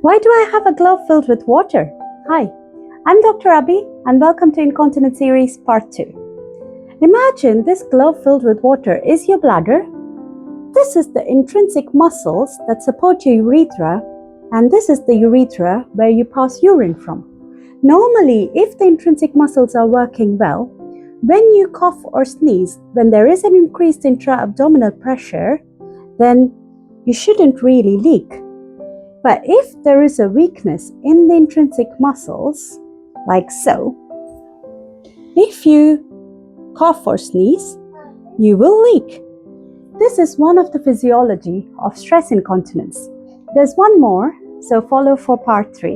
Why do I have a glove filled with water? Hi, I'm Dr. Abhi and welcome to Incontinence Series Part 2. Imagine this glove filled with water is your bladder. This is the intrinsic muscles that support your urethra, and this is the urethra where you pass urine from. Normally, if the intrinsic muscles are working well, when you cough or sneeze, when there is an increased intra-abdominal pressure, then you shouldn't really leak. But if there is a weakness in the intrinsic muscles, like so, if you cough or sneeze, you will leak. This is one of the physiology of stress incontinence. There's one more, so follow for part 3.